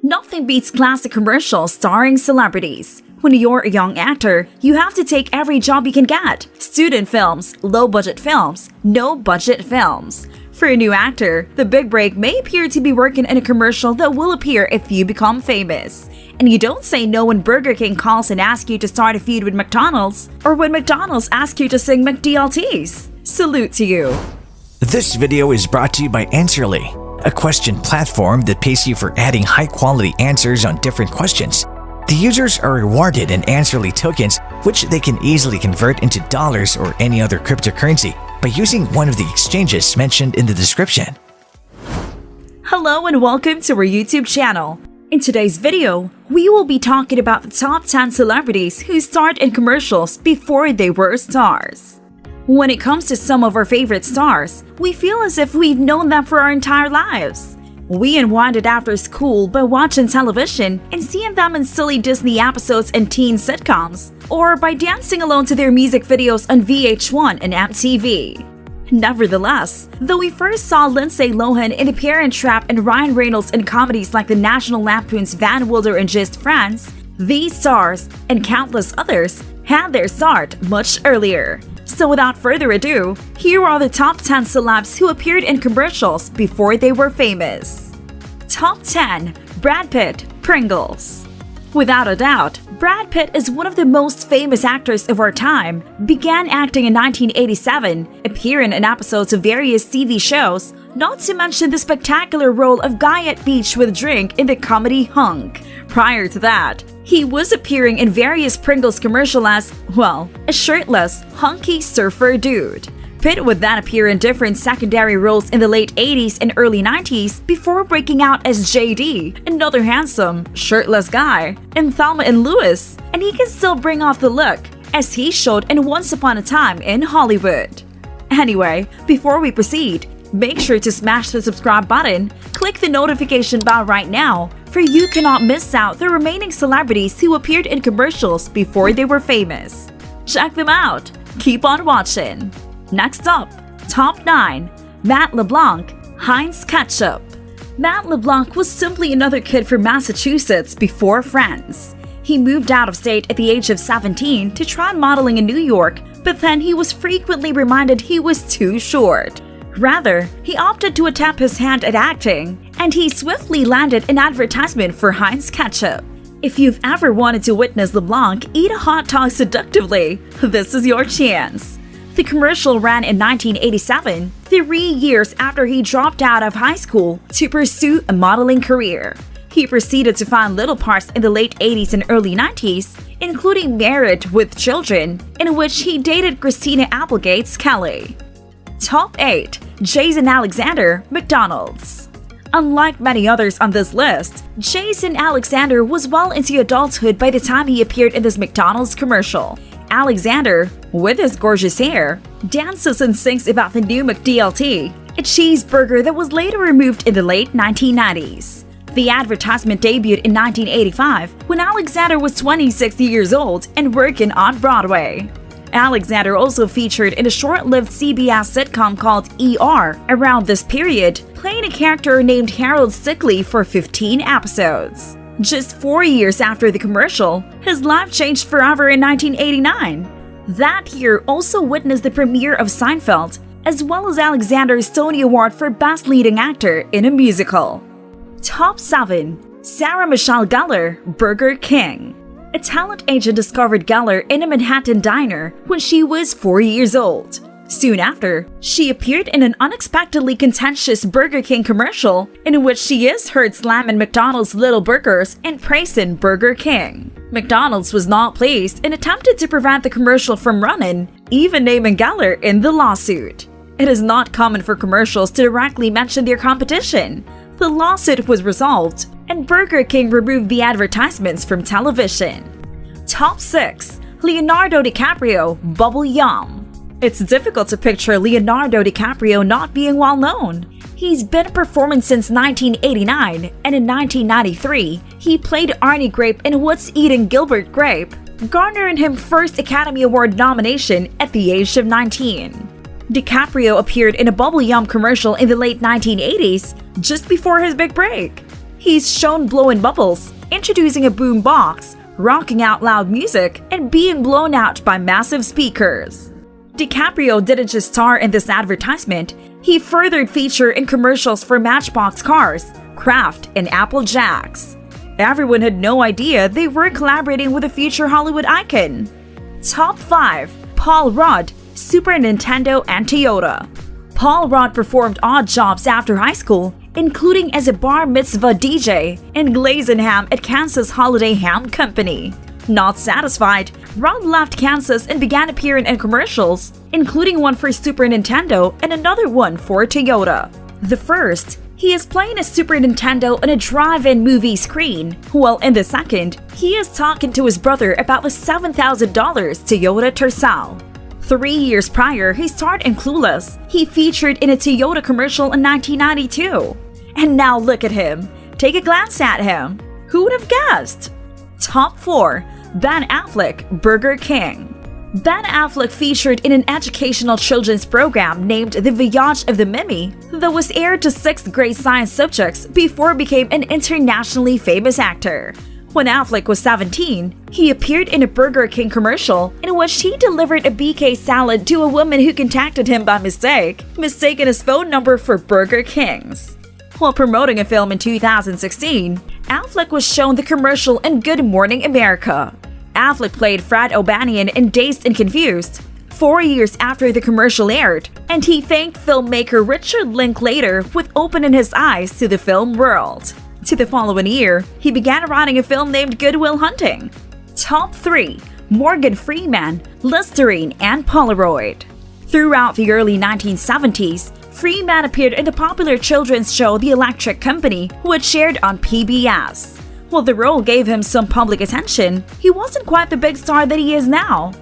Nothing beats classic commercials starring celebrities. When you're a young actor, you have to take every job you can get. Student films, low-budget films, no-budget films. For a new actor, the big break may appear to be working in a commercial that will appear if you become famous. And you don't say no when Burger King calls and asks you to start a feud with McDonald's, or when McDonald's asks you to sing McDLTs. Salute to you. This video is brought to you by Answerly, a question platform that pays you for adding high-quality answers on different questions. The users are rewarded in Answerly tokens, which they can easily convert into dollars or any other cryptocurrency by using one of the exchanges mentioned in the description. Hello and welcome to our YouTube channel. In today's video, we will be talking about the top 10 celebrities who starred in commercials before they were stars. When it comes to some of our favorite stars, we feel as if we've known them for our entire lives. We unwinded after school by watching television and seeing them in silly Disney episodes and teen sitcoms, or by dancing alone to their music videos on Vh1 and MTV. Nevertheless, though we first saw Lindsay Lohan in The Parent Trap and Ryan Reynolds in comedies like the National Lampoon's Van Wilder and Just Friends, these stars, and countless others, had their start much earlier. So without further ado, here are the top 10 celebs who appeared in commercials before they were famous. Top 10. Brad Pitt, Pringles. Without a doubt, Brad Pitt is one of the most famous actors of our time. Began acting in 1987, appearing in episodes of various TV shows, not to mention the spectacular role of Guy at Beach with Drink in the comedy Hunk. Prior to that, he was appearing in various Pringles commercials as, well, a shirtless, hunky surfer dude. Pitt would then appear in different secondary roles in the late 80s and early 90s before breaking out as JD, another handsome, shirtless guy, in Thelma and Louise, and he can still bring off the look, as he showed in Once Upon a Time in Hollywood. Anyway, before we proceed, make sure to smash the subscribe button, click the notification bell right now, for you cannot miss out the remaining celebrities who appeared in commercials before they were famous. Check them out! Keep on watching! Next up, Top 9. Matt LeBlanc, Heinz Ketchup. Matt LeBlanc was simply another kid from Massachusetts before Friends. He moved out of state at the age of 17 to try modeling in New York, but then he was frequently reminded he was too short. Rather, he opted to attempt his hand at acting, and he swiftly landed an advertisement for Heinz Ketchup. If you've ever wanted to witness LeBlanc eat a hot dog seductively, this is your chance. The commercial ran in 1987, 3 years after he dropped out of high school to pursue a modeling career. He proceeded to find little parts in the late 80s and early 90s, including Married with Children, in which he dated Christina Applegate's Kelly. Top 8. Jason Alexander, McDonald's. Unlike many others on this list, Jason Alexander was well into adulthood by the time he appeared in this McDonald's commercial. Alexander, with his gorgeous hair, dances and sings about the new McDLT, a cheeseburger that was later removed in the late 1990s. The advertisement debuted in 1985 when Alexander was 26 years old and working on Broadway. Alexander also featured in a short-lived CBS sitcom called ER around this period, playing a character named Harold Stickley for 15 episodes. Just 4 years after the commercial, his life changed forever in 1989. That year also witnessed the premiere of Seinfeld, as well as Alexander's Tony Award for Best Leading Actor in a Musical. Top 7. Sarah Michelle Gellar, Burger King. A talent agent discovered Gellar in a Manhattan diner when she was 4 years old. Soon after, she appeared in an unexpectedly contentious Burger King commercial in which she is heard slamming McDonald's little burgers and praising Burger King. McDonald's was not pleased and attempted to prevent the commercial from running, even naming Gellar in the lawsuit. It is not common for commercials to directly mention their competition. The lawsuit was resolved, and Burger King removed the advertisements from television. Top 6. Leonardo DiCaprio, Bubble Yum. It's difficult to picture Leonardo DiCaprio not being well known. He's been performing since 1989, and in 1993, he played Arnie Grape in What's Eating Gilbert Grape, garnering him first Academy Award nomination at the age of 19. DiCaprio appeared in a Bubble Yum commercial in the late 1980s, just before his big break. He's shown blowing bubbles, introducing a boom box, rocking out loud music, and being blown out by massive speakers. DiCaprio didn't just star in this advertisement, he furthered feature in commercials for Matchbox cars, Kraft, and Apple Jacks. Everyone had no idea they were collaborating with a future Hollywood icon. Top 5. Paul Rudd, Super Nintendo and Toyota. Paul Rudd performed odd jobs after high school, including as a bar mitzvah DJ and glazing ham at Kansas Holiday Ham Company. Not satisfied, Rudd left Kansas and began appearing in commercials, including one for Super Nintendo and another one for Toyota. The first, he is playing a Super Nintendo on a drive-in movie screen, while in the second, he is talking to his brother about the $7,000 Toyota Tercel. 3 years prior, he starred in Clueless. He featured in a Toyota commercial in 1992. And now look at him. Take a glance at him. Who would have guessed? Top 4. Ben Affleck, Burger King. Ben Affleck featured in an educational children's program named The Voyage of the Mimi that was aired to 6th grade science subjects before becoming an internationally famous actor. When Affleck was 17, he appeared in a Burger King commercial in which he delivered a BK salad to a woman who contacted him by mistake, mistaking his phone number for Burger King's. While promoting a film in 2016, Affleck was shown the commercial in Good Morning America. Affleck played Fred O'Banion in Dazed and Confused 4 years after the commercial aired, and he thanked filmmaker Richard Linklater with opening his eyes to the film world. To the following year, he began writing a film named Good Will Hunting. Top 3. Morgan Freeman, Listerine, and Polaroid. Throughout the early 1970s, Freeman appeared in the popular children's show The Electric Company, which aired on PBS. While the role gave him some public attention, he wasn't quite the big star that he is now.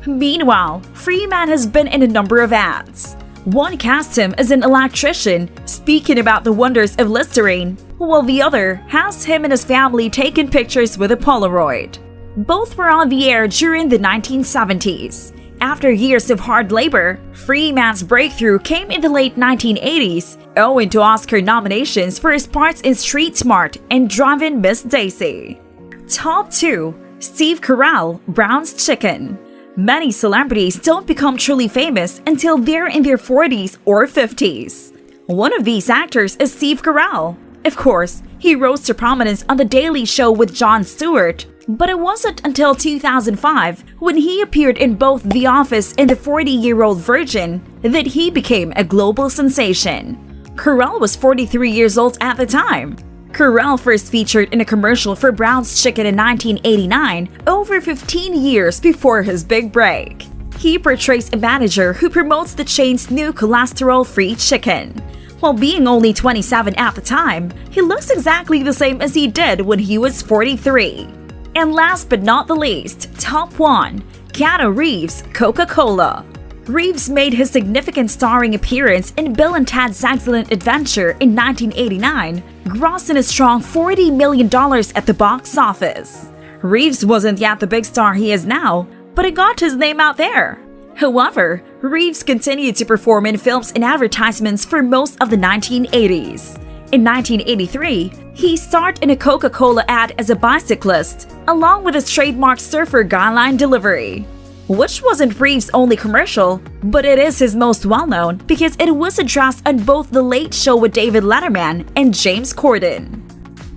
Meanwhile, Freeman has been in a number of ads. One cast him as an electrician, speaking about the wonders of Listerine, while the other has him and his family taking pictures with a Polaroid. Both were on the air during the 1970s. After years of hard labor, Freeman's breakthrough came in the late 1980s, owing to Oscar nominations for his parts in Street Smart and Driving Miss Daisy. Top 2. Steve Carell, Brown's Chicken. Many celebrities don't become truly famous until they're in their 40s or 50s. One of these actors is Steve Carell. Of course, he rose to prominence on The Daily Show with Jon Stewart, but it wasn't until 2005, when he appeared in both The Office and The 40-Year-Old Virgin, that he became a global sensation. Carell was 43 years old at the time. Carell first featured in a commercial for Brown's Chicken in 1989, over 15 years before his big break. He portrays a manager who promotes the chain's new cholesterol-free chicken. While being only 27 at the time, he looks exactly the same as he did when he was 43. And last but not the least, Top 1. Keanu Reeves, Coca-Cola. Reeves made his significant starring appearance in Bill and Ted's Excellent Adventure in 1989, grossing a strong $40 million at the box office. Reeves wasn't yet the big star he is now, but he got his name out there. However, Reeves continued to perform in films and advertisements for most of the 1980s. In 1983, he starred in a Coca-Cola ad as a bicyclist, along with his trademark surfer guideline delivery. Which wasn't Reeves' only commercial, but it is his most well-known because it was addressed on both The Late Show with David Letterman and James Corden.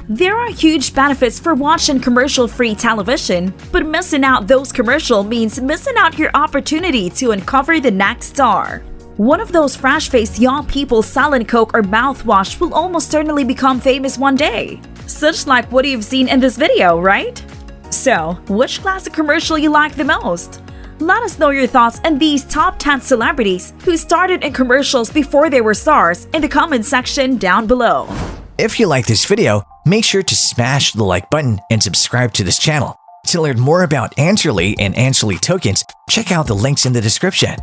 There are huge benefits for watching commercial-free television, but missing out those commercials means missing out your opportunity to uncover the next star. One of those fresh-faced young people selling Coke or mouthwash will almost certainly become famous one day. Such like what you've seen in this video, right? So, which classic commercial you like the most? Let us know your thoughts on these top 10 celebrities who started in commercials before they were stars in the comment section down below. If you like this video, make sure to smash the like button and subscribe to this channel. To learn more about Answerly and Answerly tokens, check out the links in the description.